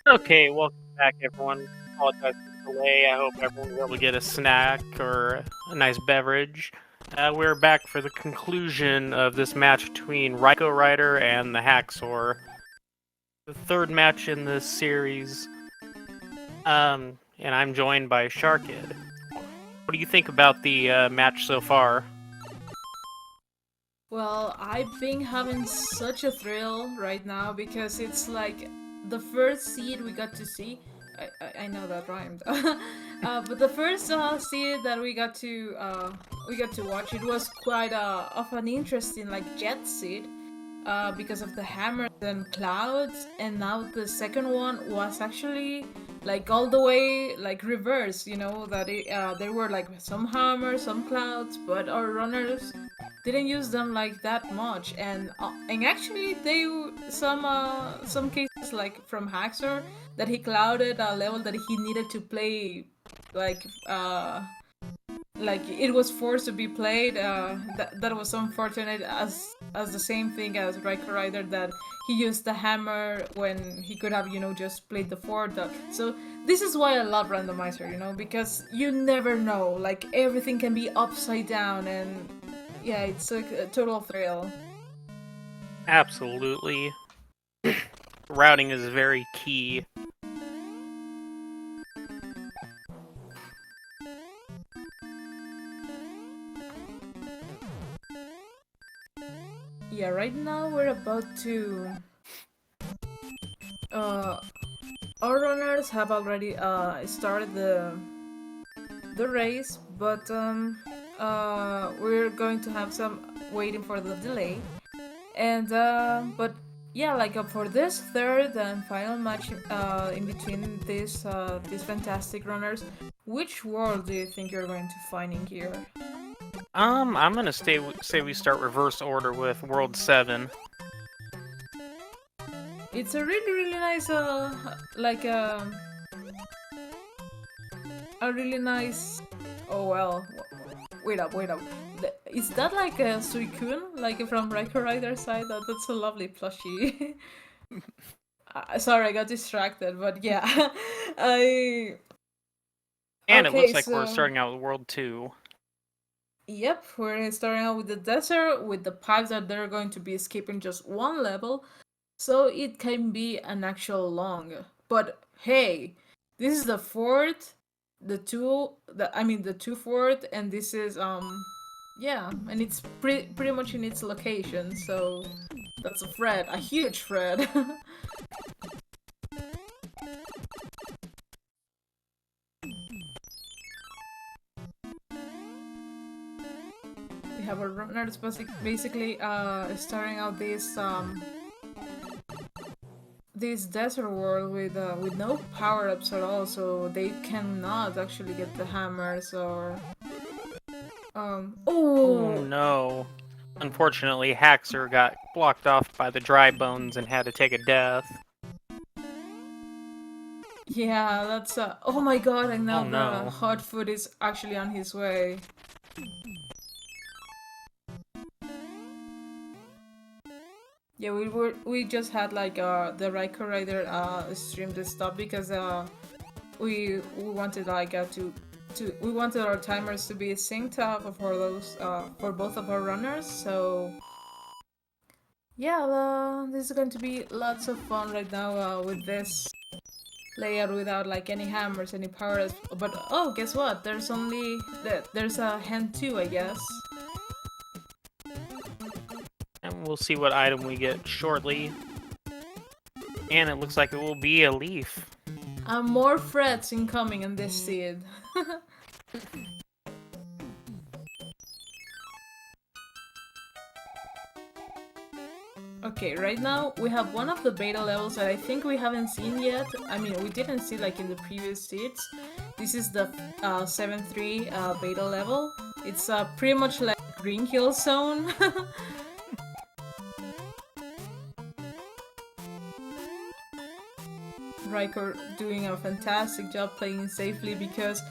Okay, welcome back, everyone. Apologize for the delay. I hope everyone was able to get a snack or a nice beverage. We're back for the conclusion of this match between RaikouRider and TheHaxor. The third match in this series. And I'm joined by Sharkid. What do you think about the match so far? Well, I've been having such a thrill right now because it's like the first seed we got to see. I know that rhymed, but the first seed that we got to watch, it was quite of an interesting like jet seed, because of the hammers and clouds, and now the second one was actually like all the way like reverse. You know that there were like some hammers, some clouds, but our runners didn't use them like that much, and actually some cases like from TheHaxor that he clouded a level that he needed to play like like it was forced to be played. That was unfortunate, as the same thing as RaikouRider, that he used the hammer when he could have just played the fort. So this is why I love randomizer, because you never know. Like everything can be upside down, and yeah, it's like a total thrill. Absolutely. Routing is very key. Yeah, right now we're about to. Uh, our runners have already started the race, but we're going to have some waiting for the delay, and but yeah, like for this third and final match in between these fantastic runners, which world do you think you're going to find in here? I'm gonna say we start reverse order with World 7. It's a really nice like a really nice. Oh well, wait up, wait up. Is that like a Suicune, like from RaikouRider's side? That's a lovely plushie. Sorry, I got distracted, but yeah, I. And it Okay, looks like we're so starting out with World 2. yep, we're starting out with the desert with the pipes that they're going to be skipping just one level, so it can be an actual long. But hey, this is the fourth, the two fourth, and this is yeah, and it's pretty much in its location. So that's a threat, a huge threat. We have our runners basically starting out this desert world with no power ups at all, so they cannot actually get the hammers or Oh oh no. Unfortunately, Haxor got blocked off by the dry bones and had to take a death. yeah, that's oh my god, and Oh now the no. hot food is actually on his way. Yeah, we just had like the RaikouRider stream to stop because we wanted like to we wanted our timers to be synced up for those for both of our runners. So yeah, this is going to be lots of fun right now with this layout without like any hammers, any powers. But oh, guess what? There's a hand too, I guess. And we'll see what item we get shortly. And it looks like it will be a leaf. More threats incoming in this seed. Okay, right now we have one of the beta levels that I think we haven't seen yet. I mean, we didn't see like in the previous seeds. This is the 7-3 beta level. It's pretty much like Green Hill Zone. Riker doing a fantastic job playing safely because,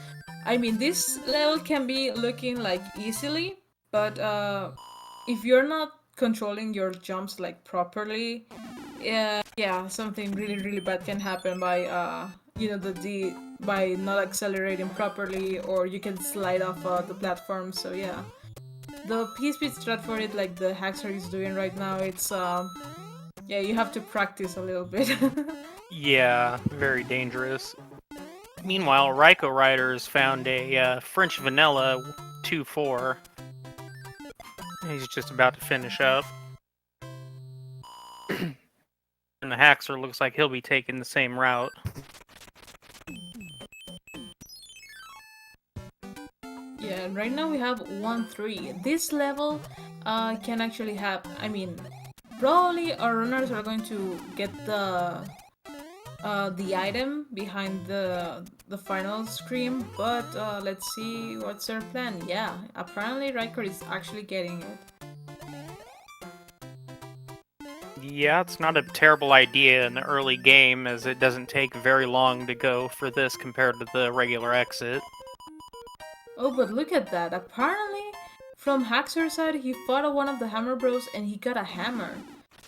I mean, this level can be looking like easily, but if you're not controlling your jumps like properly, yeah, something really bad can happen by by not accelerating properly, or you can slide off the platform. So yeah, the P-speed strat for it, like the Haxor is doing right now, it's yeah, you have to practice a little bit. Yeah, very dangerous. Meanwhile, RaikouRider's found a French Vanilla 2-4. He's just about to finish up. And the Haxor looks like he'll be taking the same route. Yeah, and right now we have 1-3. This level can actually have, I mean, probably our runners are going to get the item behind the final screen, but let's see what's their plan. Yeah, apparently Riker is actually getting it. Yeah, it's not a terrible idea in the early game, as it doesn't take very long to go for this compared to the regular exit. Oh, but look at that. Apparently, from Haxor's side, he fought one of the Hammer Bros and he got a hammer.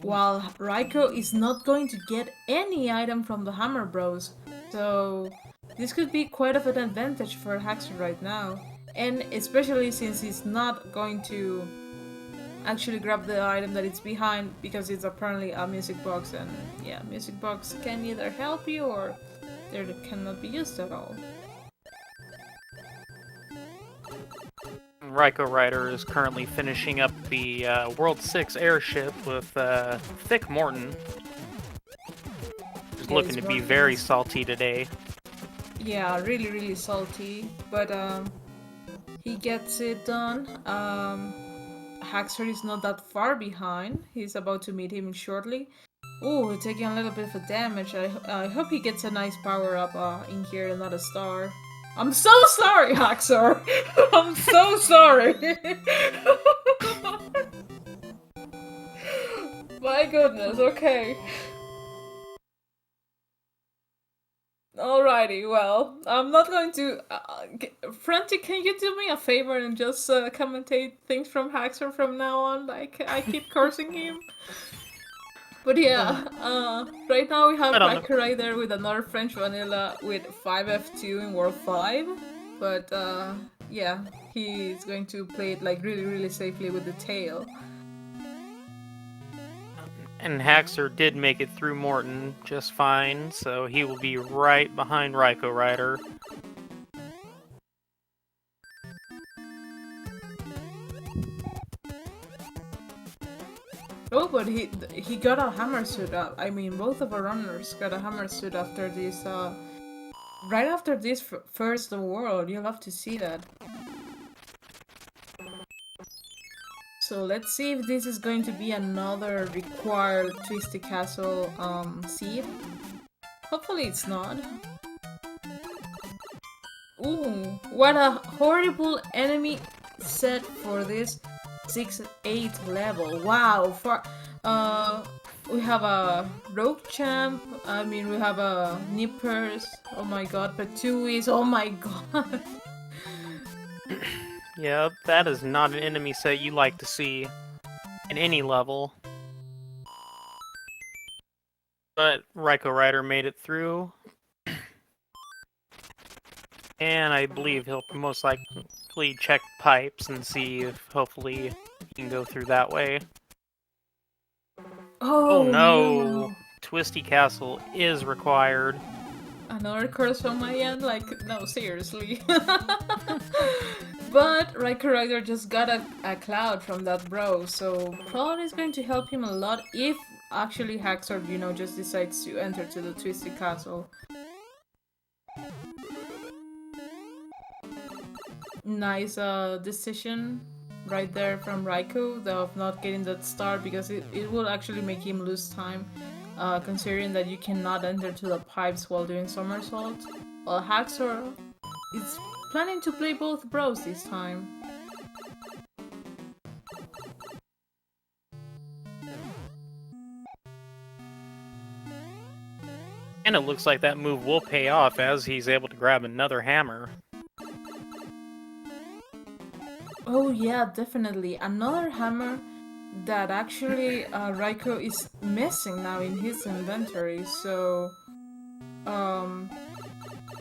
While Raiko is not going to get any item from the Hammer Bros. So, this could be quite of an advantage for Haxor right now. And especially since he's not going to actually grab the item that it's behind, because it's apparently a music box, and yeah, music box can either help you or they cannot be used at all. RaikouRider is currently finishing up the World 6 airship with Thick Morton. He's looking to be very salty today. Yeah, really salty, but he gets it done. Haxor is not that far behind. He's about to meet him shortly. Ooh, taking a little bit of damage. I hope he gets a nice power up in here and not a star. I'm so sorry, Haxor! I'm so sorry! My goodness, okay. Alrighty, well, I'm not going to... Frantic, can you do me a favor and just commentate things from Haxor from now on? Like, I keep cursing him. But yeah, right now we have RaikouRider with another French Vanilla with 5F2 in World 5. But yeah, he's going to play it like really safely with the tail. And Haxor did make it through Morton just fine, so he will be right behind RaikouRider. Oh, but he got a hammer suit up. I mean, both of our runners got a hammer suit after this, right after this first world. You'll have to see that. So let's see if this is going to be another required Twisty Castle seed. Hopefully it's not. Ooh, what a horrible enemy set for this 6-8 level. Wow, for we have a Rogue Champ, I mean we have a Nippers, oh my god, Patuis, oh my god. Yeah, that is not an enemy set you like to see in any level. But RaikouRider made it through. And I believe he'll most likely check pipes and see if hopefully he can go through that way. Oh no! Twisty Castle is required. Another curse from my end? Like, no, seriously. But RaikouRider just got a cloud from that bro, so probably is going to help him a lot if actually Haxor, you know, just decides to enter to the Twisty Castle. Nice decision right there from Raikou of not getting that star, because it will actually make him lose time, considering that you cannot enter to the pipes while doing somersaults. While Haxor is planning to play both bros this time. And it looks like that move will pay off as he's able to grab another hammer. Oh yeah, definitely. Another hammer that actually Raikou is missing now in his inventory, so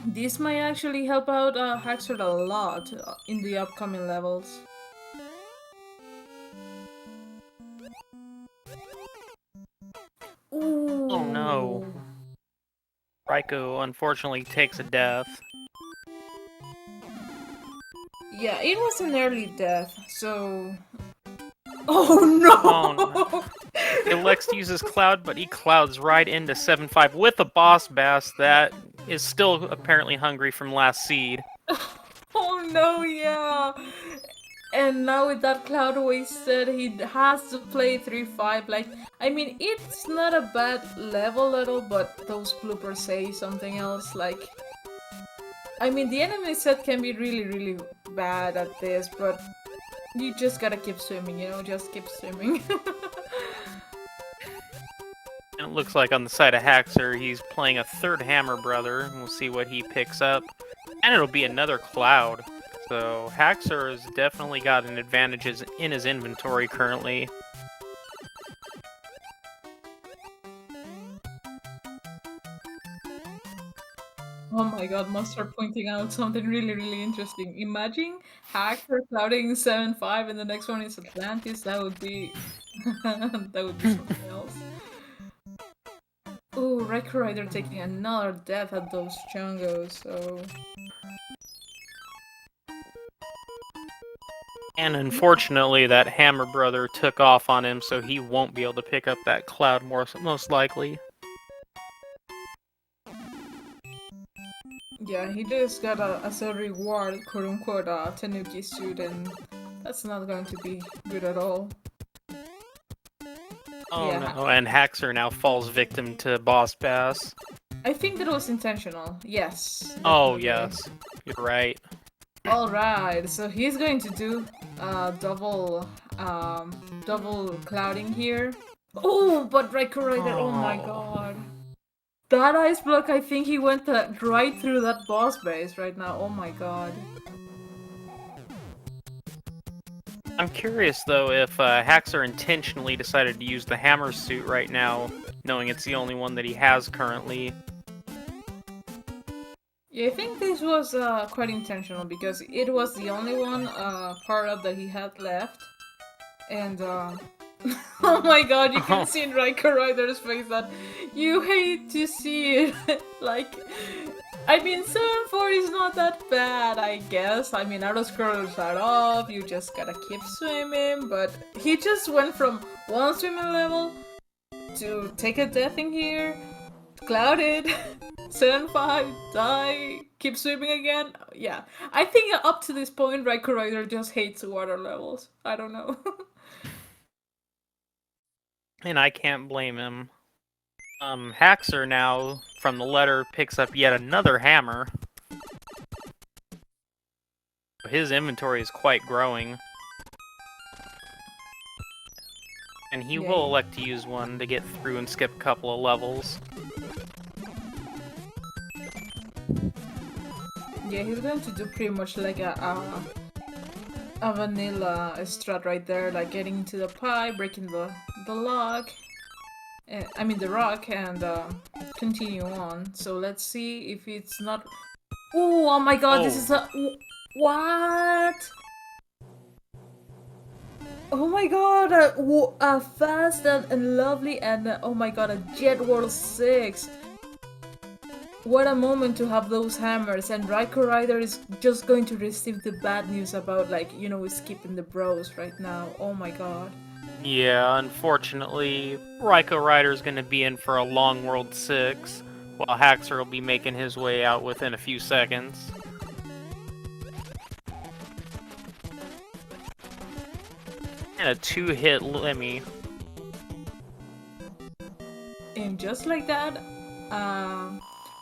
this might actually help out Haxor a lot in the upcoming levels. Ooh. Oh no. Raikou unfortunately takes a death. Yeah, it was an early death, so... Oh no! Oh no. He elects to use his cloud, but he clouds right into 7-5 with a boss bass that is still apparently hungry from last seed. Oh no, yeah! And now with that cloud wasted, he has to play 3-5. Like, I mean, it's not a bad level at all, but those bloopers say something else. Like, I mean, the enemy set can be really, really bad at this, but you just gotta keep swimming, you know? Just keep swimming. And it looks like on the side of Haxor, he's playing a third Hammer Brother. We'll see what he picks up. And it'll be another Cloud. So Haxor has definitely got an advantage in his inventory currently. Oh my god, must start pointing out something really, really interesting. Imagine Hacker clouding 7-5 and the next one is Atlantis. That would be... that would be something else. Ooh, RaikouRider taking another death at those chungos, so... And unfortunately, that Hammer Brother took off on him, so he won't be able to pick up that Cloud most likely. Yeah, he just got as a reward, quote-unquote, a Tanuki suit, and that's not going to be good at all. Oh Yeah. no, and Haxor now falls victim to Boss Bass. I think that was intentional, yes. Oh definitely. yes, you're right. Alright, so he's going to do double clouding here. Oh, but RaikouRider, oh my god. That ice block, I think he went right through that boss base right now, oh my god. I'm curious though if Haxor intentionally decided to use the hammer suit right now, knowing it's the only one that he has currently. Yeah, I think this was quite intentional because it was the only one part up that he had left. And oh my god, you can see in RaikouRider's face that you hate to see it. Like, I mean, 7-4 is not that bad, I guess. I mean, auto scrollers are off, you just gotta keep swimming, but he just went from one swimming level to take a death in here, clouded, 7-5, die, keep swimming again. Yeah, I think up to this point, RaikouRider just hates water levels. I don't know. And I can't blame him. Haxor now, from the letter, picks up yet another hammer. His inventory is quite growing. And he will elect to use one to get through and skip a couple of levels. Yeah, he's going to do pretty much like a vanilla strat right there, like getting into the pie, breaking the log, I mean the rock, and continue on. So let's see if it's not... Ooh, oh my god, this is a... What? Oh my god, a fast and lovely and oh my god, a Jet World 6. What a moment to have those hammers, and RaikouRider is just going to receive the bad news about, like, you know, skipping the bros right now. Oh my god. Yeah, unfortunately, RaikouRider's gonna be in for a long World 6, while Haxor will be making his way out within a few seconds. And a 2-hit Lemmy. And just like that,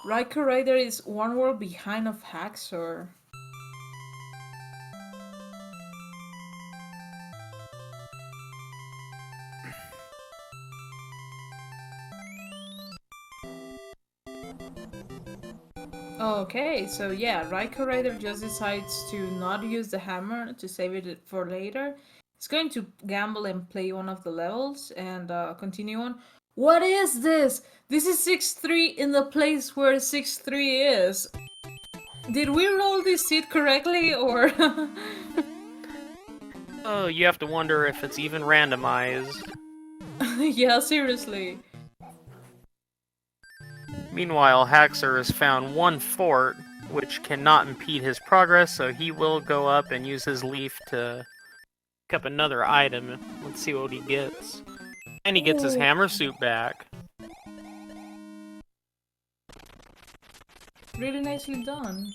RaikouRider is one world behind of Haxor. Okay, so yeah, RaikouRider just decides to not use the hammer to save it for later. He's going to gamble and play one of the levels and continue on. What is this? This is 6-3 in the place where 6-3 is. Did we roll this seed correctly, or...? Oh, you have to wonder if it's even randomized. Yeah, seriously. Meanwhile, TheHaxor has found one fort, which cannot impede his progress, so he will go up and use his leaf to pick up another item. Let's see what he gets. And he gets his hammer suit back. Really nicely done.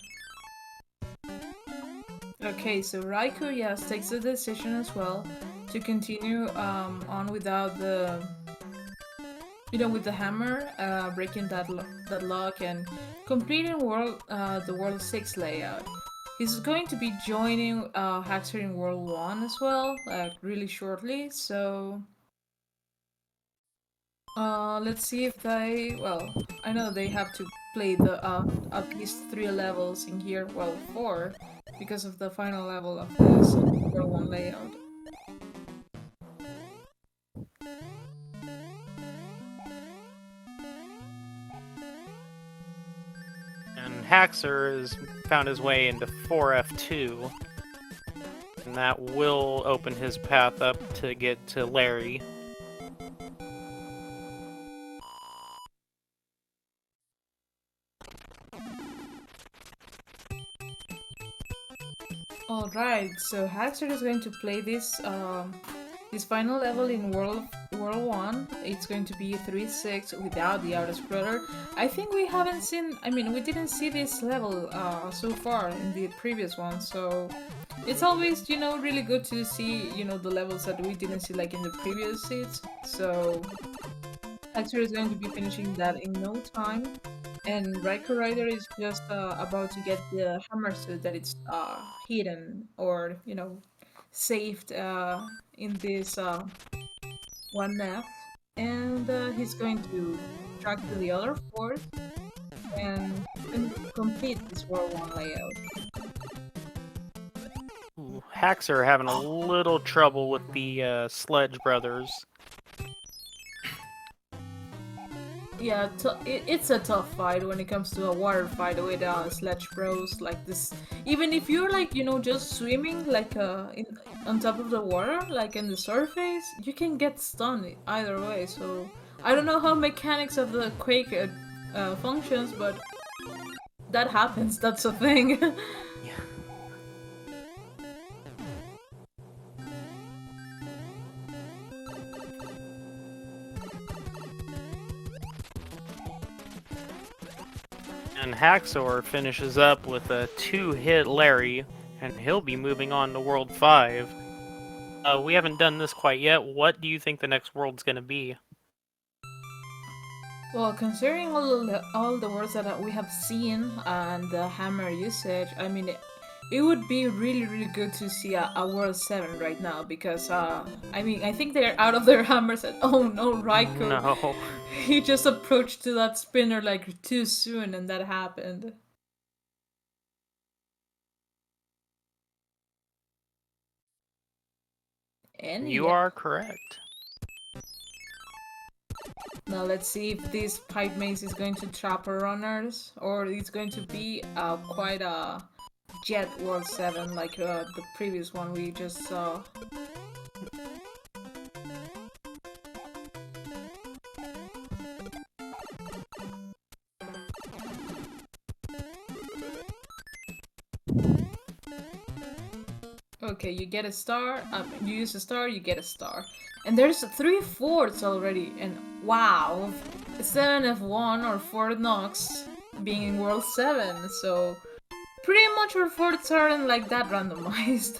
Okay, so Raikou, yes, takes the decision as well to continue on without the... with the hammer, breaking that lock and completing the World 6 layout. He's going to be joining TheHaxor in World 1 as well, really shortly, so... let's see if they... Well, I know they have to play the at least 3 levels in here, well, 4, because of the final level of this World 1 layout. And TheHaxor has found his way into 4F2. And that will open his path up to get to Larry. Alright, so TheHaxor is going to play this this final level in World 1. It's going to be 3-6 without the auto-scroller. I think we haven't seen... I mean, we didn't see this level so far in the previous one, so... It's always, really good to see, the levels that we didn't see like in the previous seeds. So... TheHaxor is going to be finishing that in no time. And RaikouRider is just about to get the hammer suit that it's hidden or, saved in this 1F. And he's going to track to the other fort and complete this World 1 layout. TheHaxor having a little trouble with the Sledge Brothers. Yeah, it's a tough fight when it comes to a water fight with Sledge Bros like this. Even if you're like, just swimming like on top of the water, like in the surface, you can get stunned either way. So I don't know how mechanics of the Quake functions, but that happens. That's a thing. And TheHaxor finishes up with a 2-hit Larry, and he'll be moving on to World 5. We haven't done this quite yet. What do you think the next world's gonna be? Well, considering all the words that we have seen and the hammer usage, I mean, it would be really, really good to see a World 7 right now, because, I mean, I think they're out of their hammers and, oh no, Raikou! No. He just approached to that spinner, like, too soon, and that happened. And You are correct. Now let's see if this pipe maze is going to trap our runners, or it's going to be quite a Jet World 7 like the previous one we just saw. Okay, you get a star, you use a star, you get a star. And there's 3 forts already, and wow! 7F1 or Fort Knox being in World 7, so pretty much our forts aren't like that randomized.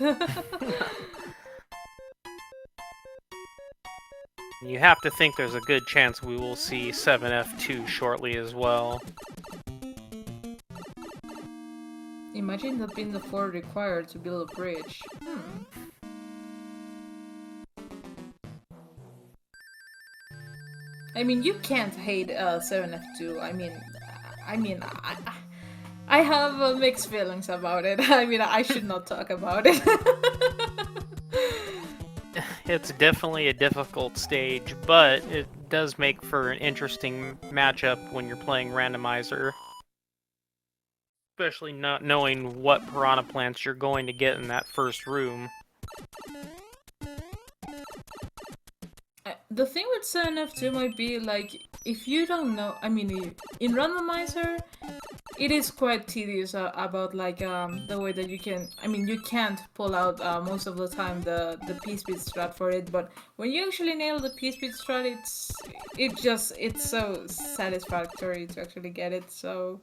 You have to think there's a good chance we will see 7F2 shortly as well. Imagine that being the fort required to build a bridge. I mean, you can't hate 7F2. I mean, I have mixed feelings about it. I mean, I should not talk about it. it's definitely a difficult stage, but it does make for an interesting matchup when you're playing Randomizer. Especially not knowing what piranha plants you're going to get in that first room. The thing with 7F2 might be, like, if you don't know, I mean, in Randomizer, it is quite tedious about, like, the way that you can, I mean, you can't pull out most of the time the P-speed strat for it, but when you actually nail the P-speed strat, it's so satisfactory to actually get it, so,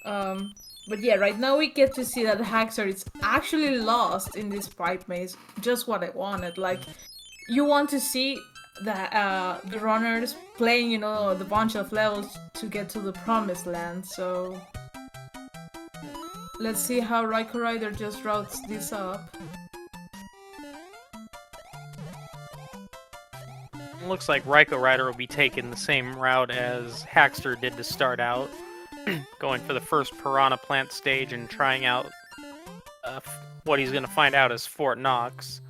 but yeah, right now we get to see that TheHaxor is actually lost in this pipe maze, just what I wanted, like, you want to see the runners playing, you know, the bunch of levels to get to the promised land, so let's see how RaikouRider just routes this up. It looks like RaikouRider will be taking the same route as TheHaxor did to start out, going for the first piranha plant stage and trying out what he's going to find out is Fort Knox.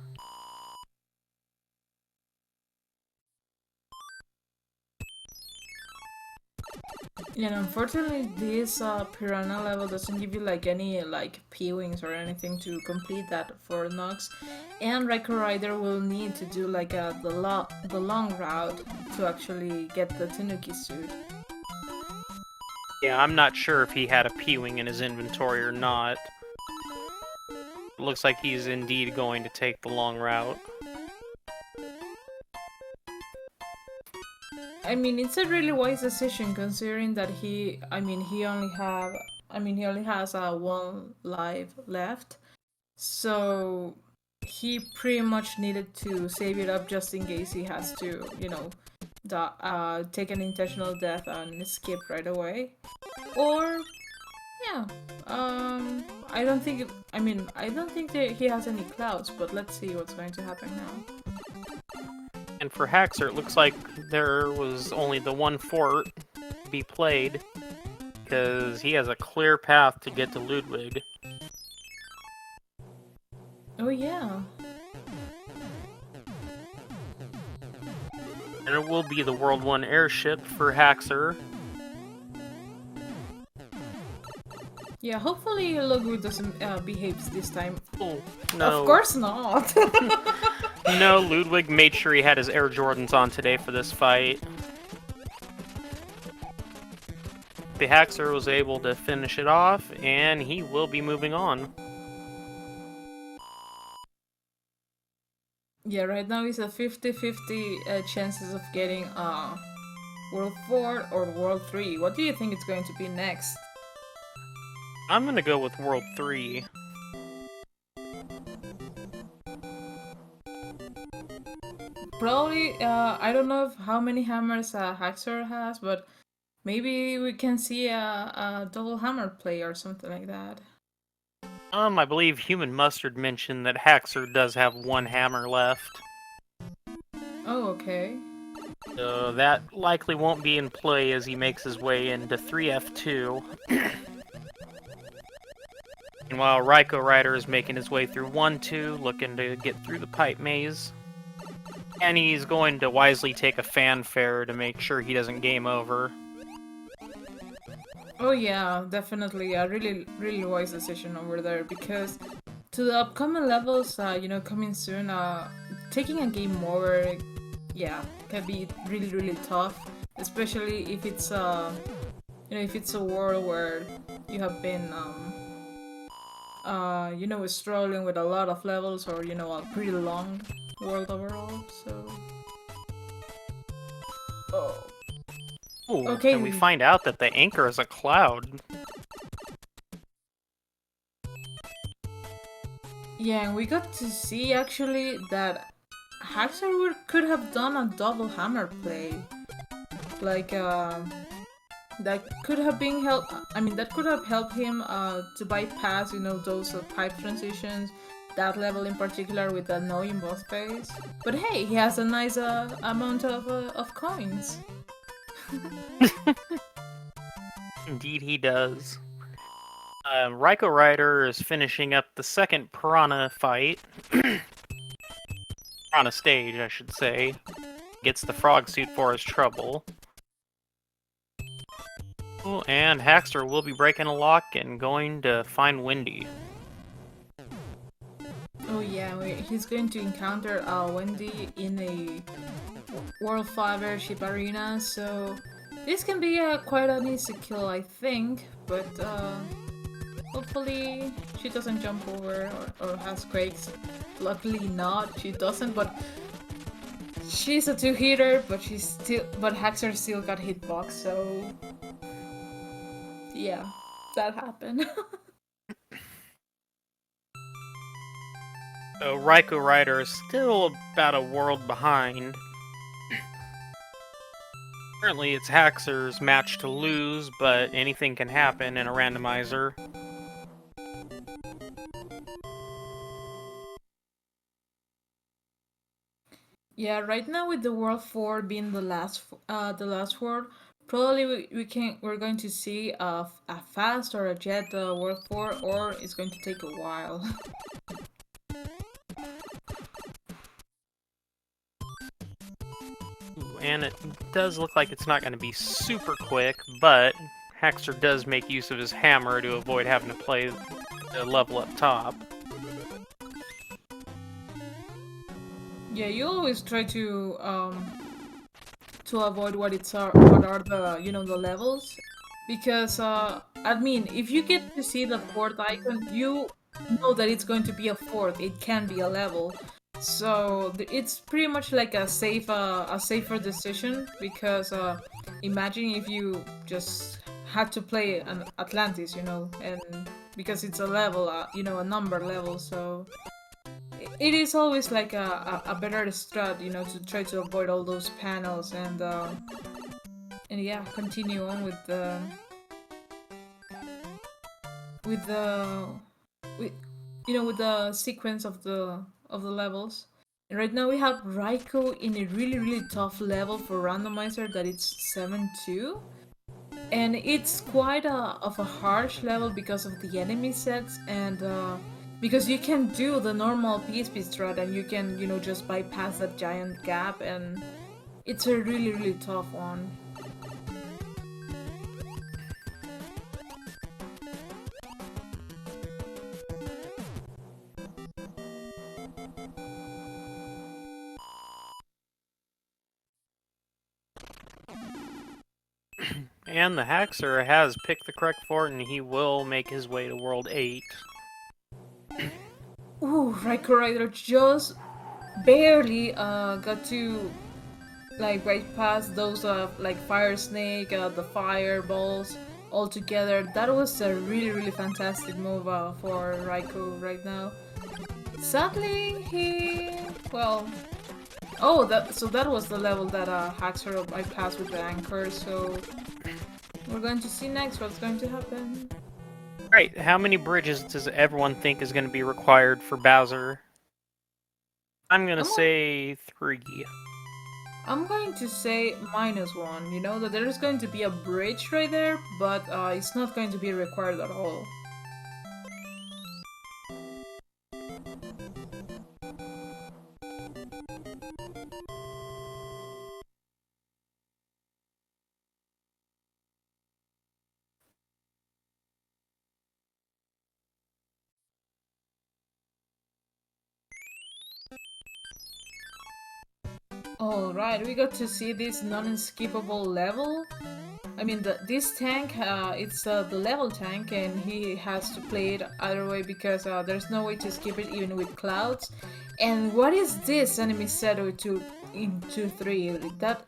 Yeah, and unfortunately this piranha level doesn't give you like any like P-wings or anything to complete that for Nox, and RaikouRider will need to do like the long route to actually get the Tanuki suit. Yeah, I'm not sure if he had a P-wing in his inventory or not. It looks like he's indeed going to take the long route. I mean, it's a really wise decision considering that he only has one life left, so he pretty much needed to save it up just in case he has to, you know, take an intentional death and skip right away, or yeah, I don't think that he has any clouds, but let's see what's going to happen now. And for TheHaxor, it looks like there was only the one fort to be played, because he has a clear path to get to Ludwig. Oh yeah. And it will be the World 1 airship for TheHaxor. Yeah, hopefully Ludwig doesn't behaves this time. Oh, no. Of course not! No, Ludwig made sure he had his Air Jordans on today for this fight. TheHaxor was able to finish it off, and he will be moving on. Yeah, right now it's a 50-50 chances of getting World 4 or World 3. What do you think it's going to be next? I'm gonna go with World 3. Probably, I don't know how many hammers TheHaxor has, but maybe we can see a double hammer play or something like that. I believe Human Mustard mentioned that TheHaxor does have one hammer left. Oh, okay. So that likely won't be in play as he makes his way into 3F2. And while RaikouRider is making his way through 1-2, looking to get through the pipe maze. And he's going to wisely take a fanfare to make sure he doesn't game over. Oh yeah, definitely a really wise decision over there, because to the upcoming levels, you know, coming soon, taking a game over, yeah, can be really tough, especially if it's you know, if it's a world where you have been you know, struggling with a lot of levels, or you know, a pretty long world overall. So Ooh, okay. and we find out that the anchor is a cloud. Yeah, and we got to see actually that TheHaxor could have done a double hammer play. Like, that could have been help. I mean, that could have helped him to bypass, you know, those pipe transitions. That level in particular with the annoying boss phase. But hey, he has a nice amount of coins. Indeed he does. RaikouRider is finishing up the second piranha fight. On a stage, I should say. Gets the frog suit for his trouble. Oh, and TheHaxor will be breaking a lock and going to find Wendy. Oh yeah, he's going to encounter Wendy in a World 5 Airship Arena, so this can be quite an easy kill, I think, but hopefully she doesn't jump over or has quakes. Luckily not, she doesn't, but she's a 2-hitter, but TheHaxor still got hitbox, so yeah, that happened. So RaikouRider is still about a world behind. Currently, it's TheHaxor's match to lose, but anything can happen in a randomizer. Yeah, right now with the World 4 being the last world, probably we're going to see a fast or a jet World 4, or it's going to take a while. And it does look like it's not going to be super quick, but TheHaxor does make use of his hammer to avoid having to play the level up top. Yeah, you always try to avoid what are the the levels, because I mean, if you get to see the fourth icon, you know that it's going to be a fourth. It can be a level, so it's pretty much like a safer decision, because imagine if you just had to play an Atlantis, and because it's a level, a number level, so it is always like a better strat, to try to avoid all those panels and yeah, continue on with the with the with with the sequence of the levels. And right now we have Raikou in a really tough level for randomizer, that it's 7-2. And it's quite of a harsh level because of the enemy sets, and because you can do the normal PSP strat and you can, just bypass that giant gap, and it's a really tough one. And TheHaxor has picked the correct fort, and he will make his way to World 8. Ooh, RaikouRider just barely got to like right past those like Fire Snake, the fireballs all together. That was a really fantastic move for Raikou right now. Sadly, that was the level that TheHaxor bypassed with the anchor, so we're going to see next what's going to happen. Right, how many bridges does everyone think is going to be required for Bowser? I'm going to say 3. I'm going to say -1. You know that there's going to be a bridge right there, but it's not going to be required at all. Alright, we got to see this non-skippable level. I mean, this tank, it's the level tank, and he has to play it either way because there's no way to skip it even with clouds. And what is this enemy set in 2-3? That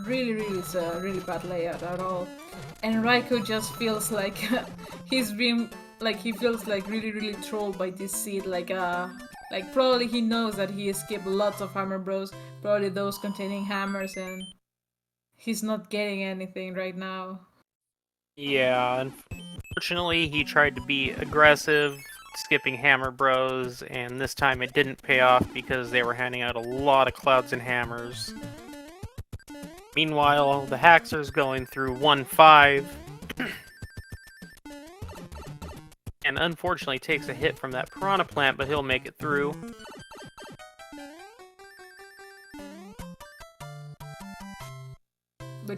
really is a really bad layout at all. And Raikou just feels like he's been he feels like really trolled by this seed. Like probably he knows that he skipped lots of Hammer Bros, probably those containing hammers, and he's not getting anything right now. Yeah, unfortunately he tried to be aggressive, skipping Hammer Bros, and this time it didn't pay off because they were handing out a lot of clouds and hammers. Meanwhile, TheHaxor's going through 1-5, and unfortunately takes a hit from that Piranha Plant, but he'll make it through.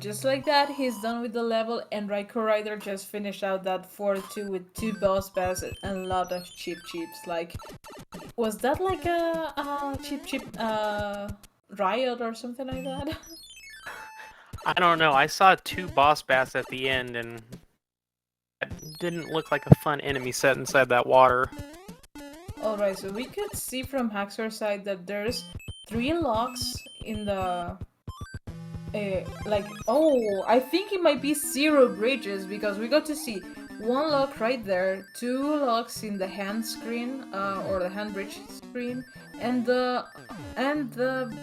just like that, he's done with the level, and RaikouRider just finished out that 4-2 with 2 boss battles and a lot of cheeps. Like, was that like a cheap riot or something like that? I don't know. I saw 2 boss bats at the end, and it didn't look like a fun enemy set inside that water. Alright, so we could see from Haxor's side that there's 3 locks in the... I think it might be 0 bridges, because we got to see 1 lock right there, 2 locks in the hand screen, or the hand bridge screen, and the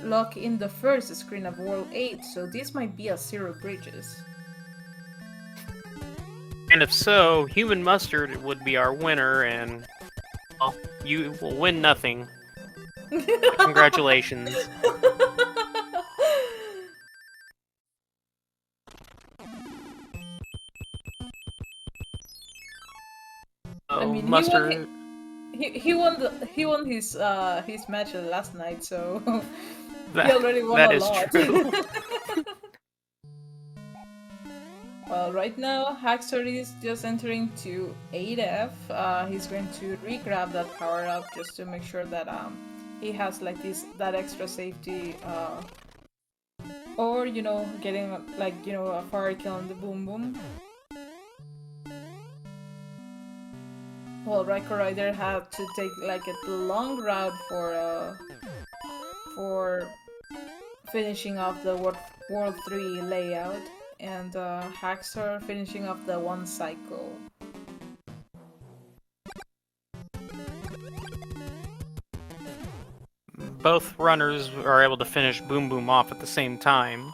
lock in the first screen of World 8, so this might be a 0 bridges. And if so, Human Mustard would be our winner, and well, you will win nothing. Congratulations. I mean, Mustard. he won his match last night, so That, he already won that a is lot. true. Well, right now Haxor is just entering to 8F. He's going to re-grab that power up just to make sure that he has like that extra safety, or getting like a fire kill on the boom boom. Well, RaikouRider had to take like a long route for finishing off the World 3 layout, and Haxor finishing off the 1 cycle. Both runners are able to finish Boom Boom off at the same time.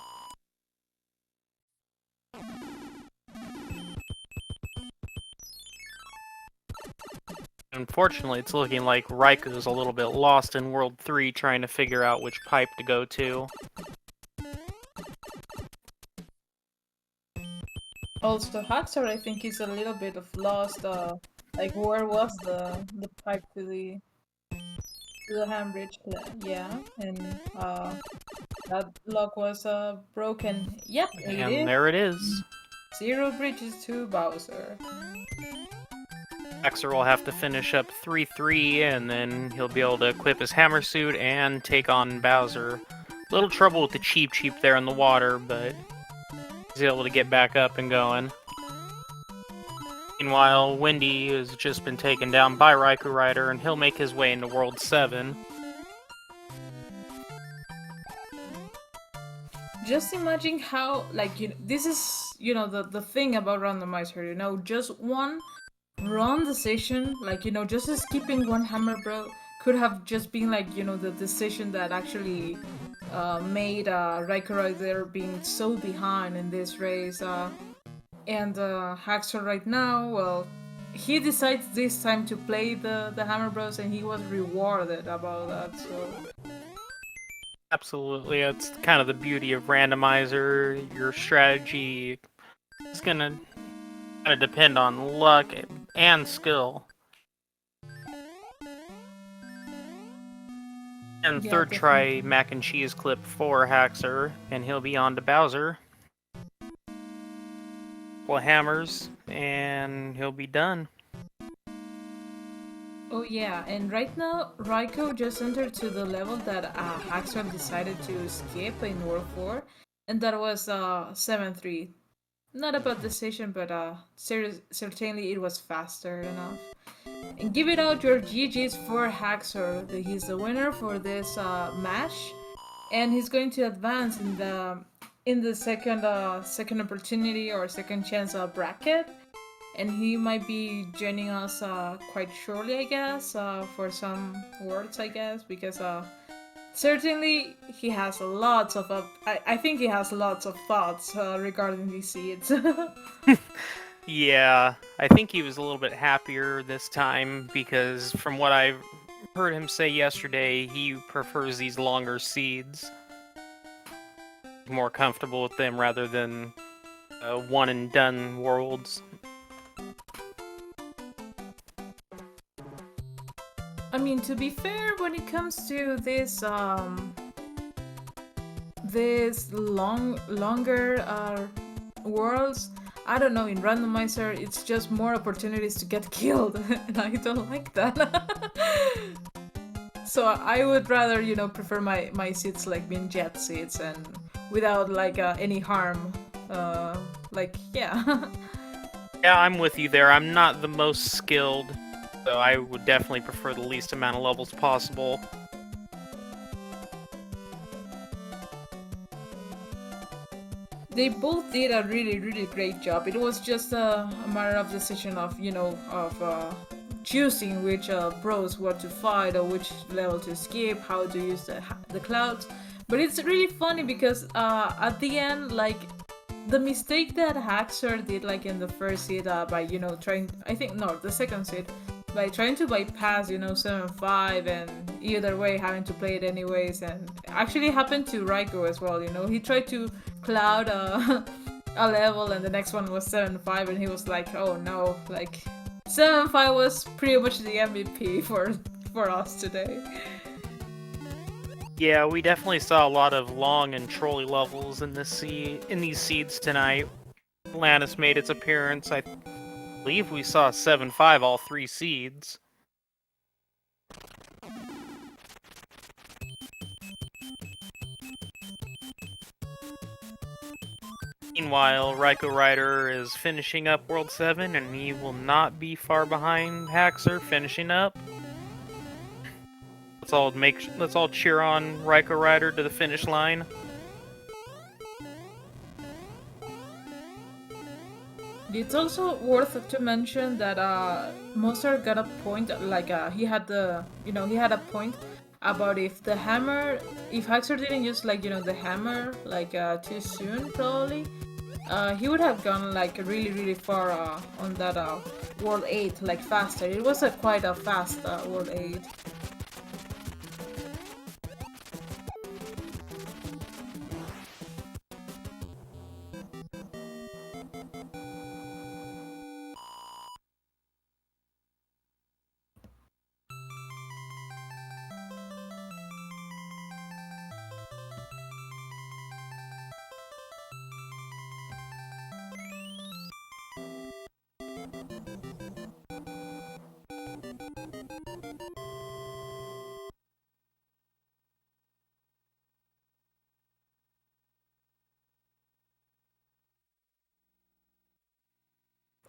Unfortunately, it's looking like Raikou's a little bit lost in World 3 trying to figure out which pipe to go to. Also, Haxor, I think, is a little bit of lost. Like, where was the pipe to the handbridge? Yeah, and that lock was broken. Yep, And there it is. 0 bridges to Bowser. TheHaxor will have to finish up 3-3, and then he'll be able to equip his hammer suit and take on Bowser. Little trouble with the cheep there in the water, but he's able to get back up and going. Meanwhile, Wendy has just been taken down by RaikouRider, and he'll make his way into World 7. Just imagine how, like, this is, the thing about Randomizer, just one wrong decision, like, just skipping one hammer bro could have just been, like, the decision that actually made RaikouRider being so behind in this race. And Haxor right now, well, he decides this time to play the Hammer Bros, and he was rewarded about that, so... Absolutely, that's kind of the beauty of Randomizer. Your strategy is gonna kind of depend on luck and skill. And Yeah, third definitely. try mac and cheese clip for Haxor, and he'll be on to Bowser. Couple of hammers, and he'll be done. Oh yeah, and right now, Raikou just entered to the level that Haxor decided to skip in World 4, and that was 7-3. Not a bad decision, but certainly it was faster enough. And give it out your GG's for Haxor. He's the winner for this match, and he's going to advance in the second opportunity or second chance bracket. And he might be joining us quite shortly, I guess, for some words, I guess, because certainly he has lots of I think he has lots of thoughts regarding these seeds. Yeah, I think he was a little bit happier this time because from what I heard him say yesterday, he prefers these longer seeds. More comfortable with them rather than one and done worlds. I mean, to be fair, when it comes to this these longer worlds, I don't know, in Randomizer, it's just more opportunities to get killed, and I don't like that. So I would rather, you know, prefer my seats like being jet seats and without like any harm. Like, yeah. Yeah, I'm with you there. I'm not the most skilled, so I would definitely prefer the least amount of levels possible. They both did a really great job. It was just a matter of decision of, you know, of choosing which bros were to fight or which level to skip, how to use the clouds. But it's really funny because at the end, like, the mistake that TheHaxor did, like in the first seed, by, you know, trying, I think, no, the second seed, by trying to bypass, you know, 7-5 and either way having to play it anyways, and actually happened to Raikou as well, you know, he tried to cloud a level and the next one was 7-5 and he was like, oh no, like 7-5 was pretty much the MVP for us today. Yeah, we definitely saw a lot of long and trolley levels in these seeds tonight. Atlantis made its appearance. I believe we saw 7-5 all 3 seeds. Meanwhile, RaikouRider is finishing up World 7, and he will not be far behind TheHaxor finishing up. Let's all cheer on RaikouRider to the finish line. It's also worth to mention that Mozart got a point, like he had a point about if TheHaxor didn't use, like, you know, the hammer like too soon, probably he would have gone like really far on that World 8, like faster. It was quite a fast World 8.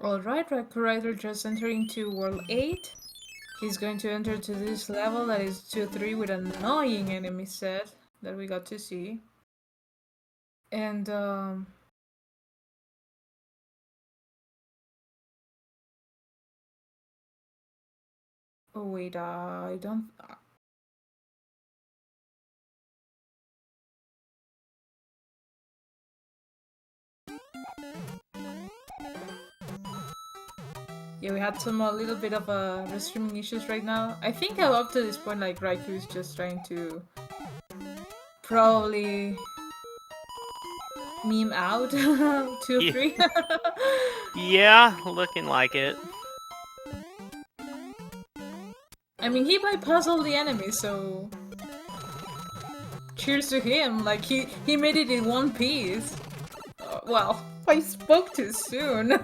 Alright, RaikouRider just entering to World 8. He's going to enter to this level that is 2-3 with an annoying enemy set that we got to see. And oh wait, I don't. Yeah, we had some a little bit of restreaming issues right now. I think up to this point, like, Raikou is just trying to probably meme out 2-3. Yeah, looking like it. I mean, he bypassed all the enemies, so cheers to him. Like, he made it in one piece. Well, I spoke too soon.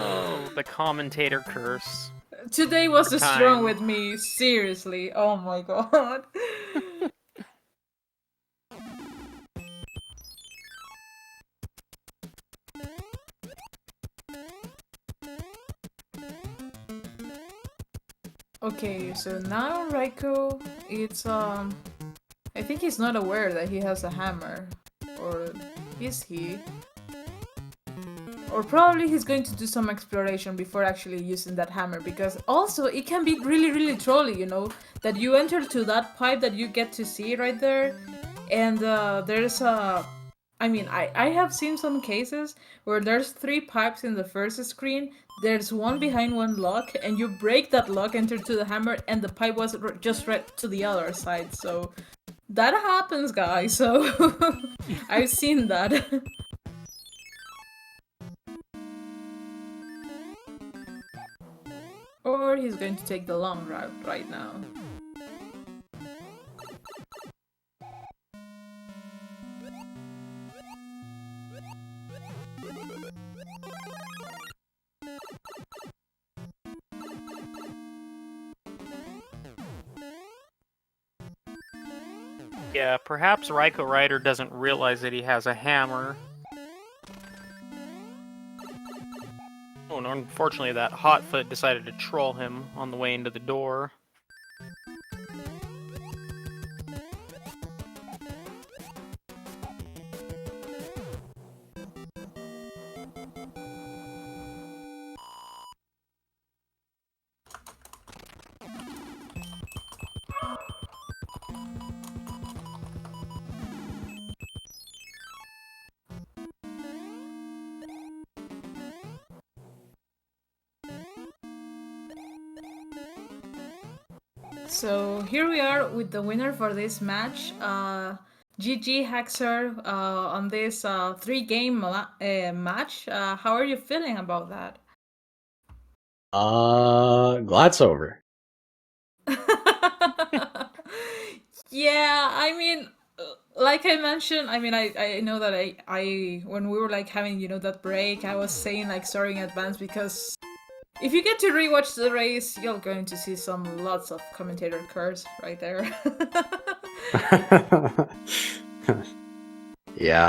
Oh, the commentator curse. Today was Over strong time. with me, seriously. Oh my god. Okay, so now Raikou, it's I think he's not aware that he has a hammer. Or is he? Or probably he's going to do some exploration before actually using that hammer, because also it can be really trolly, you know, that you enter to that pipe that you get to see right there, and there's a... I mean, I have seen some cases where there's 3 pipes in the first screen, there's one behind one lock, and you break that lock, enter to the hammer, and the pipe was just right to the other side, so... That happens, guys, so... I've seen that. Or he's going to take the long route right now. Yeah, perhaps RaikouRider doesn't realize that he has a hammer. Oh, and unfortunately that Hotfoot decided to troll him on the way into the door. So here we are with the winner for this match. GG HaxOr on this 3-game match. How are you feeling about that? Glad it's over. Yeah, I mean, like I mentioned, I mean, I know that I when we were like having that break, I was saying like sorry in advance because if you get to rewatch the race, you're going to see lots of commentator curse right there. Yeah,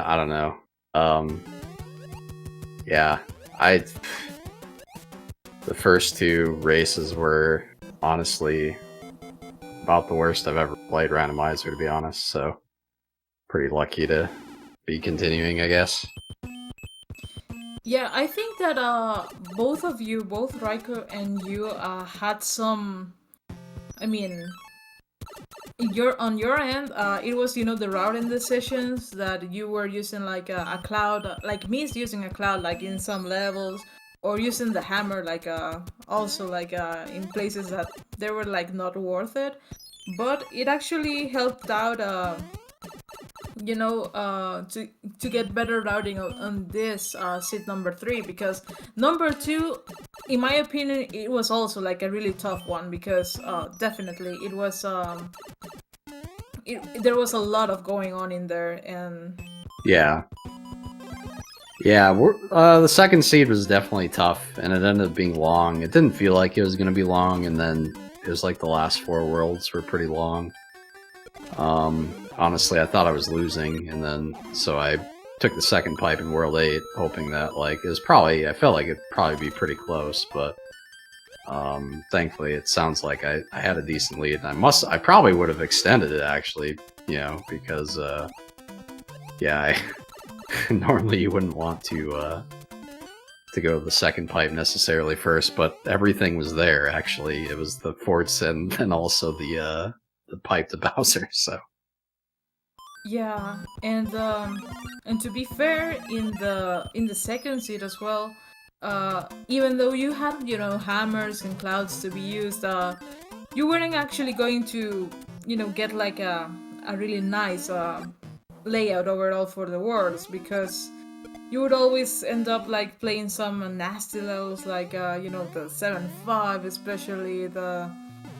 I don't know. Yeah, the first 2 races were honestly about the worst I've ever played Randomizer, to be honest, so pretty lucky to be continuing, I guess. Yeah, I think that both of you, both Raikou and you, had some. I mean, on your end, it was the routing decisions that you were using like a cloud, like me is using a cloud like in some levels, or using the hammer like also like in places that they were like not worth it, but it actually helped out. To get better routing on this seat number 3, because number 2, in my opinion, it was also like a really tough one because definitely it was there was a lot of going on in there. And Yeah, the second seed was definitely tough, and it ended up being long. It didn't feel like it was going to be long, and then it was like the last 4 worlds were pretty long. Honestly, I thought I was losing, and then so I took the second pipe in World 8, hoping that like I felt like it'd probably be pretty close, but thankfully it sounds like I had a decent lead. And I probably would have extended it actually, because yeah, normally you wouldn't want to go to the second pipe necessarily first, but everything was there actually. It was the forts and also the pipe to Bowser, so. yeah, and to be fair, in the second seat as well, even though you had hammers and clouds to be used, you weren't actually going to get like a really nice layout overall for the worlds, because you would always end up like playing some nasty levels like the 7-5, especially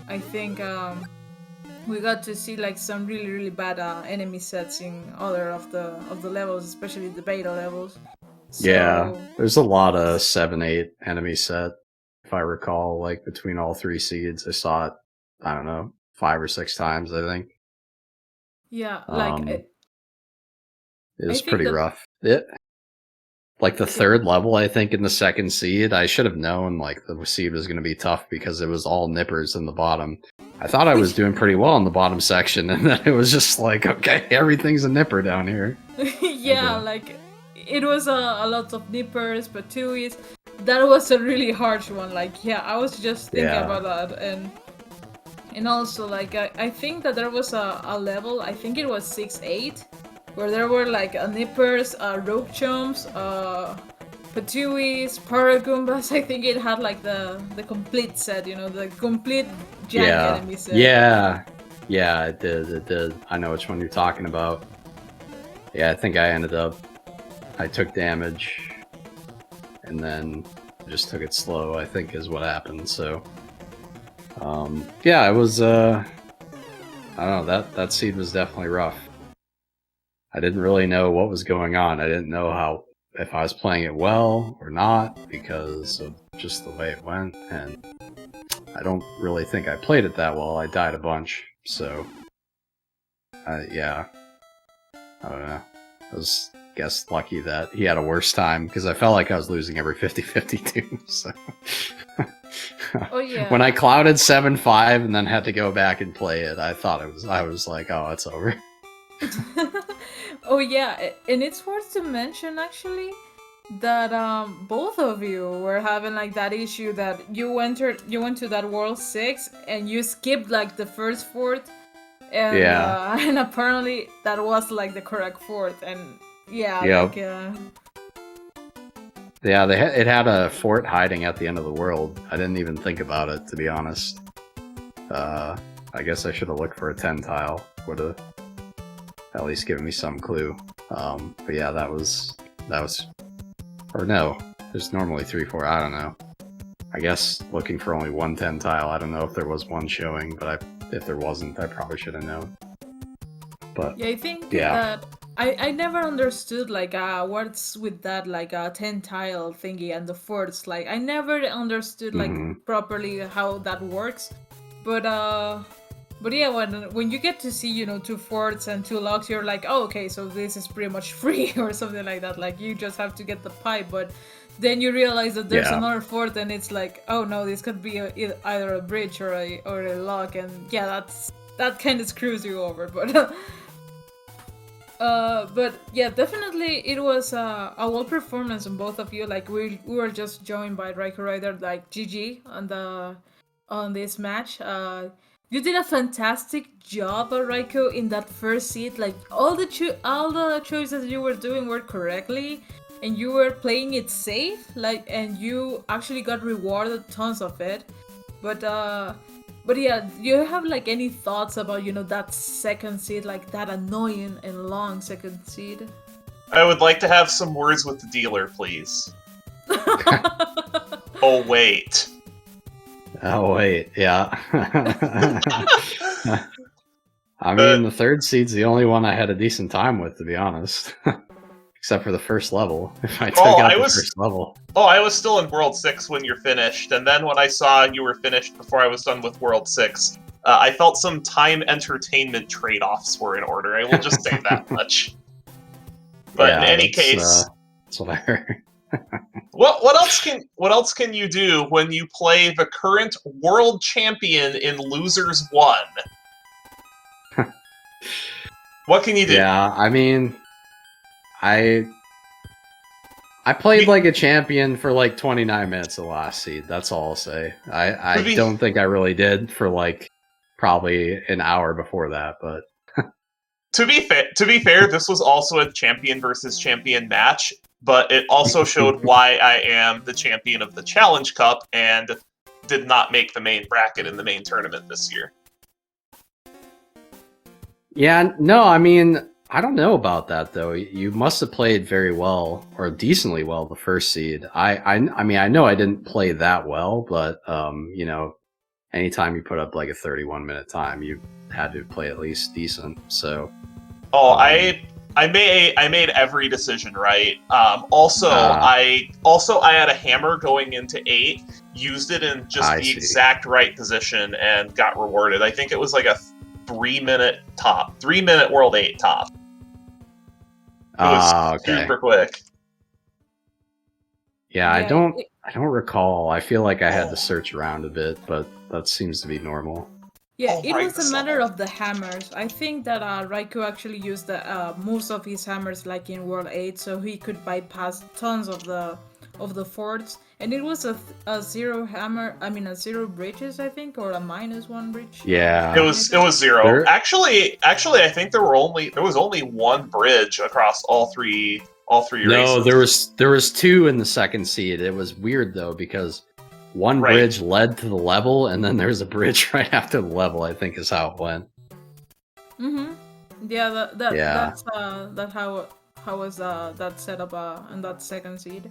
I think we got to see like some really bad enemy sets in other of the levels, especially the beta levels. So, yeah, there's a lot of 7-8 enemy set, if I recall, like between all 3 seeds. I saw it, I don't know, 5 or 6 times, I think. yeah, It was I think pretty that rough. Like the 3rd level, I think, in the second seed, I should have known like the seed was going to be tough because it was all nippers in the bottom. I thought I was doing pretty well in the bottom section, and then it was just like, okay, everything's a nipper down here. yeah, Okay. like it was a lot of nippers, patuis. That was a really harsh one. Like, yeah, I was just thinking about that, and also like I think that there was a level. I think it was 6-8, where there were like nippers, rope chomps, patuis, paragoombas. I think it had like the complete set. The complete jank enemy set. Yeah, it did. I know which one you're talking about. Yeah, I think I took damage, and then just took it slow, I think is what happened, so. Yeah, it was, I don't know, that seed was definitely rough. I didn't really know what was going on. I didn't know if I was playing it well or not, because of just the way it went, and I don't really think I played it that well. I died a bunch, so Yeah, I don't know. I was, guess, lucky that he had a worse time because I felt like I was losing every 50-50 too. So Oh yeah. when I clouded 7-5 and then had to go back and play it, I was like, oh, it's over. Oh yeah, and it's worth to mention actually that both of you were having like that issue that you went to that World 6 and you skipped like the first fort, and Yeah. and apparently that was like the correct fort, and yeah, Yep. like Yeah, it had a fort hiding at the end of the world. I didn't even think about it, to be honest. I guess I should have looked for a 10 tile. Would have at least given me some clue. But yeah, that was, or no, there's normally 3-4. I don't know. I guess looking for only one 10 tile. I don't know if there was one showing, but if there wasn't, I probably should have known. But yeah, I think yeah. that I never understood like what's with that like 10 tile thingy and the forts. Like I never understood like properly how that works. But yeah, when you get to see, you know, 2 forts and 2 locks, you're like, oh, okay, so this is pretty much free or something like that. Like you just have to get the pipe, but then you realize that there's another fort, and it's like, oh no, this could be either a bridge or a lock, and yeah, that kind of screws you over. But yeah, definitely it was a well performance on both of you. Like we were just joined by RaikouRider, like GG on this match. You did a fantastic job, Raikou, in that first seed. Like all the choices you were doing were correctly, and you were playing it safe. Like, and you actually got rewarded tons of it. But yeah, do you have like any thoughts about, you know, that second seed, like that annoying and long second seed? I would like to have some words with the dealer, please. Oh wait. Oh wait, yeah. I mean, the third seed's the only one I had a decent time with, to be honest. Except for the first level. If I took out the first level. Oh, I was still in World 6 when you're finished, and then when I saw you were finished before I was done with World 6, I felt some time entertainment trade-offs were in order. I will just say that much. But yeah, in any case, that's what I heard. What else can you do when you play the current world champion in Losers 1? What can you do? Yeah, I mean, I played like a champion for like 29 minutes the last seed. That's all I'll say. I don't think I really did for like probably an hour before that, but to be fair, this was also a champion versus champion match, but it also showed why I am the champion of the Challenge Cup and did not make the main bracket in the main tournament this year. Yeah, no, I mean, I don't know about that though. You must have played very well or decently well the first seed. I mean, I know I didn't play that well, but you know, anytime you put up like a 31-minute time, you had to play at least decent. So, I made every decision right. I had a hammer going into 8, used it in just the exact right position, and got rewarded. I think it was like a 3-minute World 8 top. It was super quick. Yeah, I don't recall. I feel like I had to search around a bit, but that seems to be normal. Yeah, it was a matter of the hammers. I think that Raikou actually used most of his hammers like in World 8, so he could bypass tons of the forts. And it was a 0 hammer. I mean, a 0 bridges, I think, or a -1 bridge. Yeah, it was 0. Actually, I think there was only 1 bridge across all three races. No, there was 2 in the second seed. It was weird though because one bridge led to the level, and then there's a bridge right after the level. I think is how it went. Yeah, that's how was that set up in that second seed.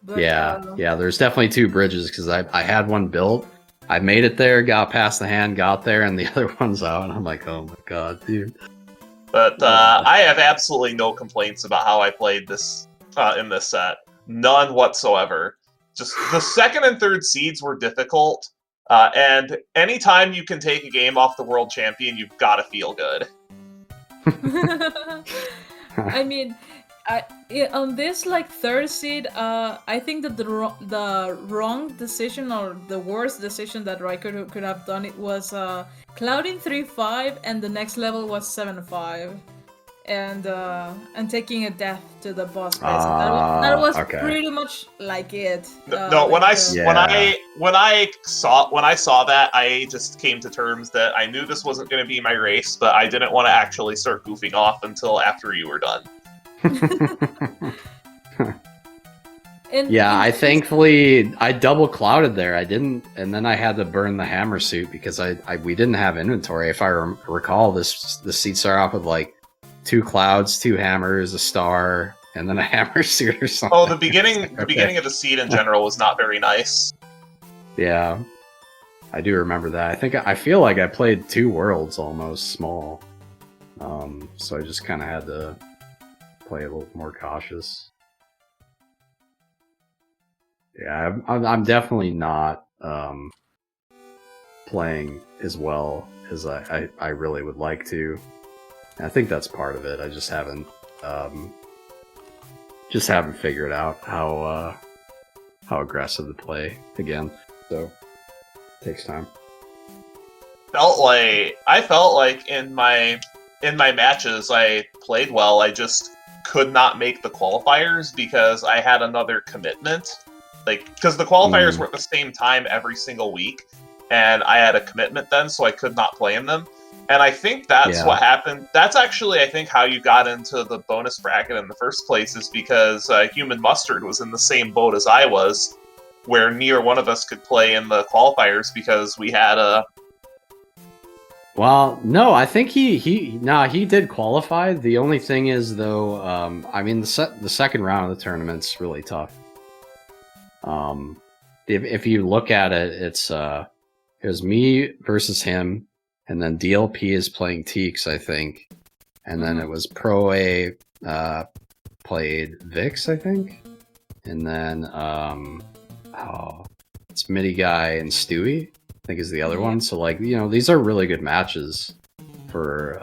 But, yeah, there's definitely 2 bridges because I had one built. I made it there, got past the hand, got there, and the other one's out. And I'm like, oh my god, dude. But I have absolutely no complaints about how I played this in this set. None whatsoever. Just the second and third seeds were difficult, and anytime you can take a game off the world champion, you've got to feel good. I mean, on this like third seed, I think that the wrong decision or the worst decision that Riker could have done it was clouding 3-5 and the next level was 7-5. And taking a death to the boss place. That was okay. pretty much like it. No, when I saw that, I just came to terms that I knew this wasn't going to be my race, but I didn't want to actually start goofing off until after you were done. I thankfully I double clouded there. I didn't, and then I had to burn the hammer suit because we didn't have inventory. If I recall, the seat started off with like 2 clouds, 2 hammers, a star, and then a hammer suit or something. Oh, the beginning of the seed in general was not very nice. Yeah, I do remember that. I feel like I played 2 worlds almost small, so I just kind of had to play a little more cautious. Yeah, I'm definitely not playing as well as I really would like to. I think that's part of it. I just haven't figured out how aggressive to play again. So it takes time. I felt like in my matches I played well. I just could not make the qualifiers because I had another commitment. Because the qualifiers were at the same time every single week, and I had a commitment then, so I could not play in them. And I think that's what happened. That's actually, I think, how you got into the bonus bracket in the first place, is because Human Mustard was in the same boat as I was, where neither one of us could play in the qualifiers because we had a... Well, no, I think he did qualify. The only thing is, though, I mean, the second round of the tournament's really tough. If you look at it, it was me versus him. And then DLP is playing Teeks, I think. And then it was Pro A played Vix, I think. And then it's Midi Guy and Stewie, I think is the other one. So these are really good matches for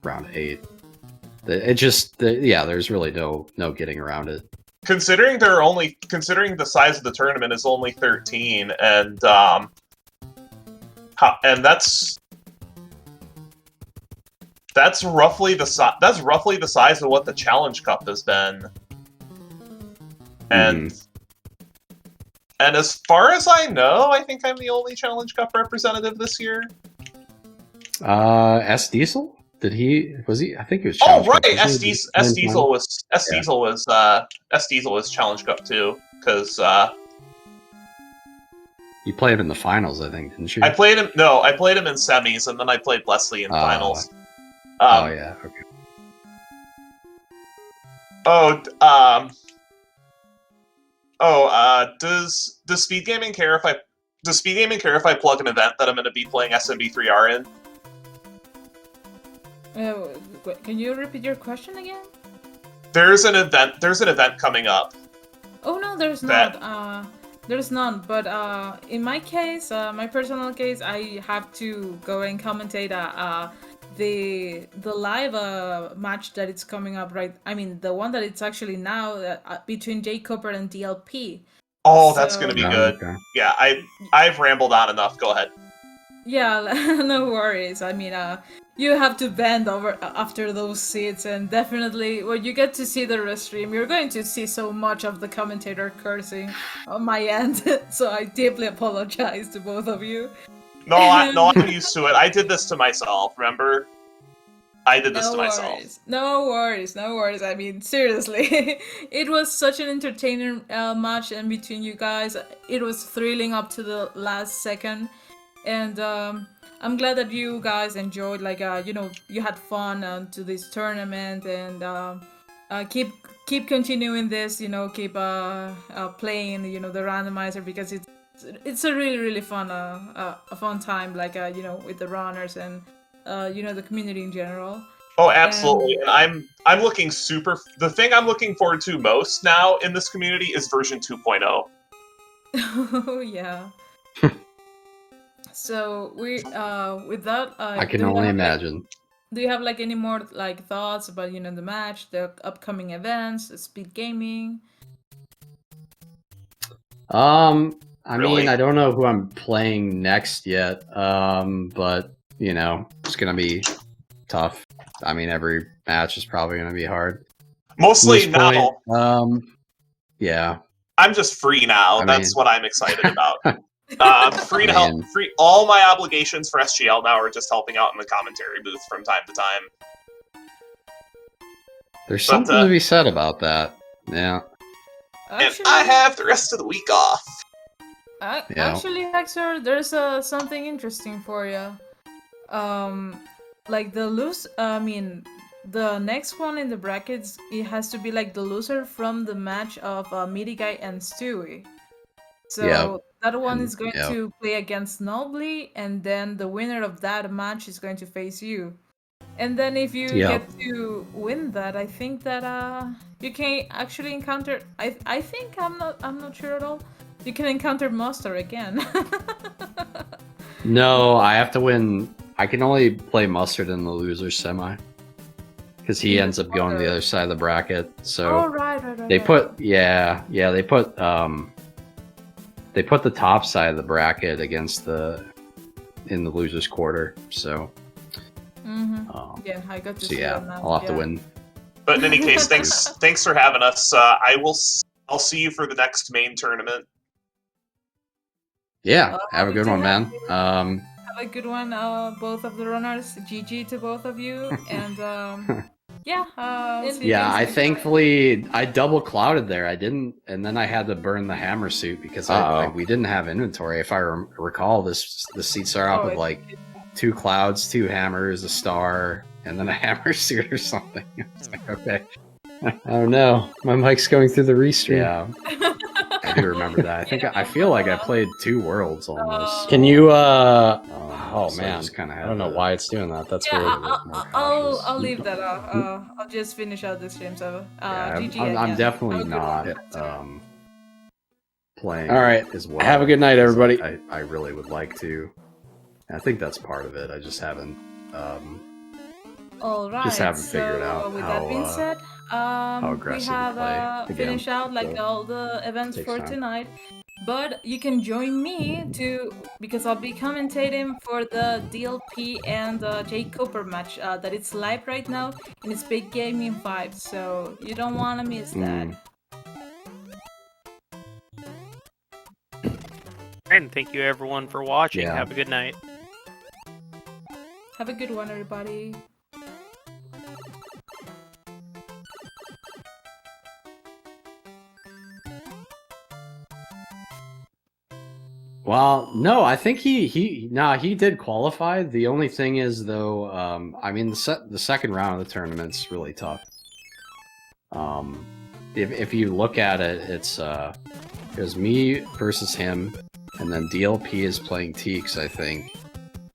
round 8. There's really no getting around it. Considering the size of the tournament is only 13, and that's roughly the size of what the Challenge Cup has been. And as far as I know, I think I'm the only Challenge Cup representative this year. S Diesel? I think he was Challenge Cup. S Diesel was Challenge Cup too, because you played him in the finals, I think, didn't you? I played him in semis, and then I played Leslie in finals. Okay. Does SpeedGaming care if I plug an event that I'm going to be playing SMB3R in? Can you repeat your question again? There's an event coming up. Oh no, there's not. There's none, but in my case, my personal case, I have to go and commentate the live match that it's coming up, right? I mean, the one that it's actually now between Jay Cooper and DLP. Oh, that's gonna be good. Okay. Yeah, I've rambled on enough. Go ahead. Yeah, no worries. I mean, you have to bend over after those seats, and definitely when you get to see the restream, you're going to see so much of the commentator cursing on my end. So I deeply apologize to both of you. No, I'm used to it. I did this to myself. Remember, I did this to myself. No worries. I mean, seriously, it was such an entertaining match, and between you guys, it was thrilling up to the last second, and I'm glad that you guys enjoyed, you had fun to this tournament, and keep continuing this, keep playing, the randomizer, because it's a really, really fun time, with the runners and the community in general. Oh, absolutely. And I'm looking the thing I'm looking forward to most now in this community is version 2.0. Oh, yeah. So we with that, I can only imagine. Do you have like any more like thoughts about the match, the upcoming events, speed gaming? I Really? mean, I don't know who I'm playing next yet. But it's gonna be tough. I mean, every match is probably gonna be hard. Mostly At this now. point, yeah. I'm just free now. I That's mean- what I'm excited about. Free to help. Man. Free. All my obligations for SGL now are just helping out in the commentary booth from time to time. There's But, something to be said about that. Yeah. And I have the rest of the week off. Actually, Haxor, there's something interesting for you. Like the next one in the brackets, it has to be like the loser from the match of Guy and Stewie. So that one is going to play against Nobly, and then the winner of that match is going to face you. And then if you get to win that, I think that you can actually encounter. I think I'm not sure at all. You can encounter Monster again. No, I have to win. I can only play Mustard in the loser semi because he ends up going to the other side of the bracket. So right. They put they put the top side of the bracket against in the losers quarter. So yeah, I got to so see yeah, that now. I'll have to win. But in any case, thanks for having us. I'll see you for the next main tournament. Yeah, have a good one, man. Have a good one, both of the runners. GG to both of you, and yeah. Yeah, I double clouded there. I didn't, and then I had to burn the hammer suit because we didn't have inventory. If I recall, the seats start off with like 2 clouds, 2 hammers, a star, and then a hammer suit or something. It's like, okay, I don't know. My mic's going through the restream. Yeah, I do remember that. I feel like I played 2 worlds almost. Can you? So man, I don't know why it's doing that. That's weird. I'll leave that off. I'll just finish out this stream. So GG. I'm definitely not playing. All right. As well. Have a good night, everybody. I really would like to. I think that's part of it. I just haven't. All right. Just haven't figured out with how, that being said, aggressive we have to play finished out like all the events for tonight. But you can join me because I'll be commentating for the DLP and Jay Cooper match that it's live right now in SpeedGaming 5. So you don't want to miss that. And thank you everyone for watching. Yeah. Have a good night. Have a good one, everybody. Well, no, I think he did qualify. The only thing is though, I mean the second round of the tournament's really tough. If you look at it, it's me versus him, and then DLP is playing Teeks, I think,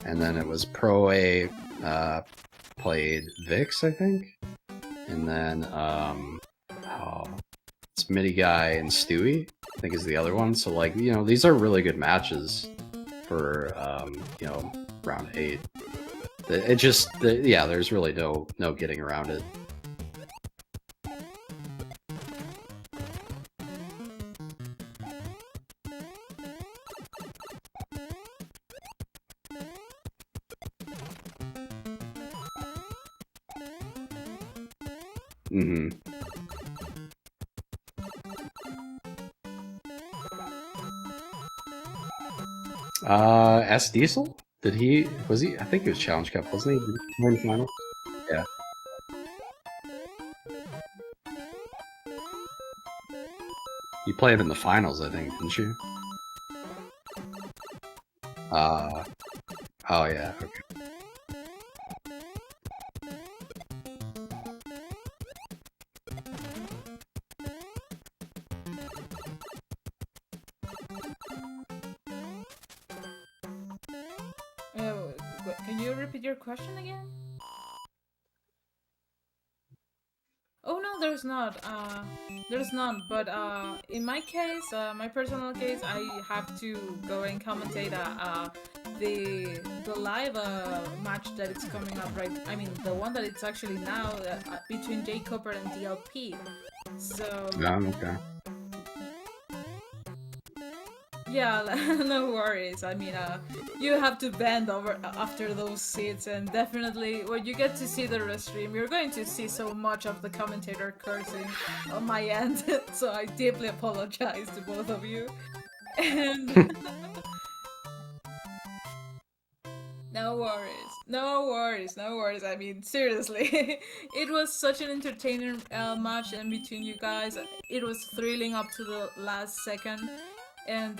and then it was Pro A played Vix, I think, and then it's Midi Guy and Stewie, I think is the other one. So like, these are really good matches for round 8. It just there's really no getting around it. S Diesel? Was he? I think he was Challenge Cup, wasn't he? More in the final? Yeah. You played him in the finals, I think, didn't you? Oh yeah, okay. Can you repeat your question again? Oh no, there's not. There's none. But in my case, my personal case, I have to go and commentate the live match that it's coming up right. I mean, the one that it's actually now between J Cooper and DLP. So. Okay. Yeah, no worries. I mean, you have to bend over after those seats, and definitely when you get to see the restream, you're going to see so much of the commentator cursing on my end. So I deeply apologize to both of you. And no worries, no worries, no worries. I mean, seriously, it was such an entertaining match, and between you guys, it was thrilling up to the last second. And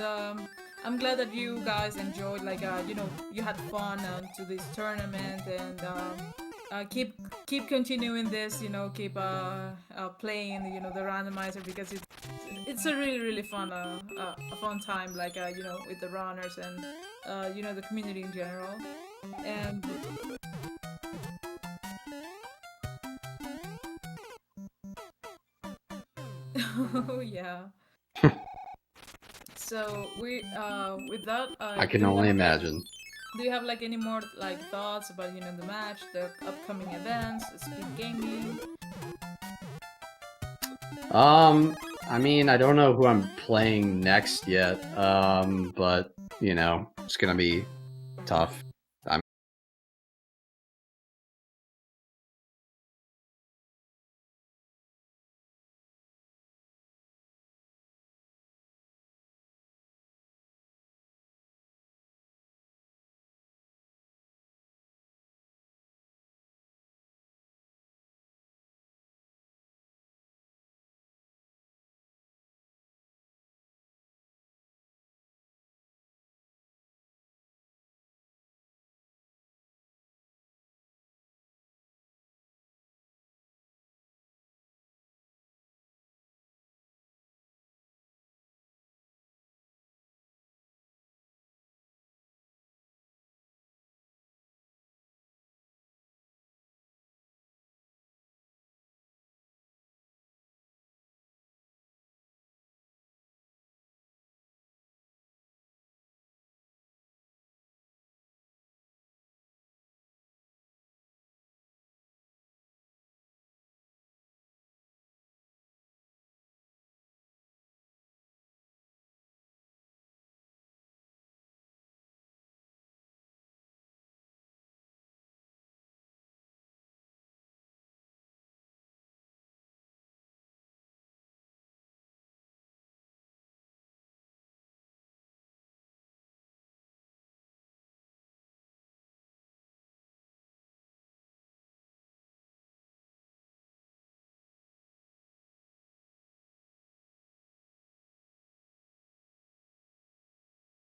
I'm glad that you guys enjoyed, like, you know, you had fun to this tournament, and keep continuing this, you know, keep playing, you know, the randomizer, because it's a really fun a fun time, like, you know, with the runners and you know, the community in general. And oh yeah. So we with that I can only imagine. Do you have like any more like thoughts about, you know, the match, the upcoming events, SpeedGaming? I mean, I don't know who I'm playing next yet. But you know, it's gonna be tough.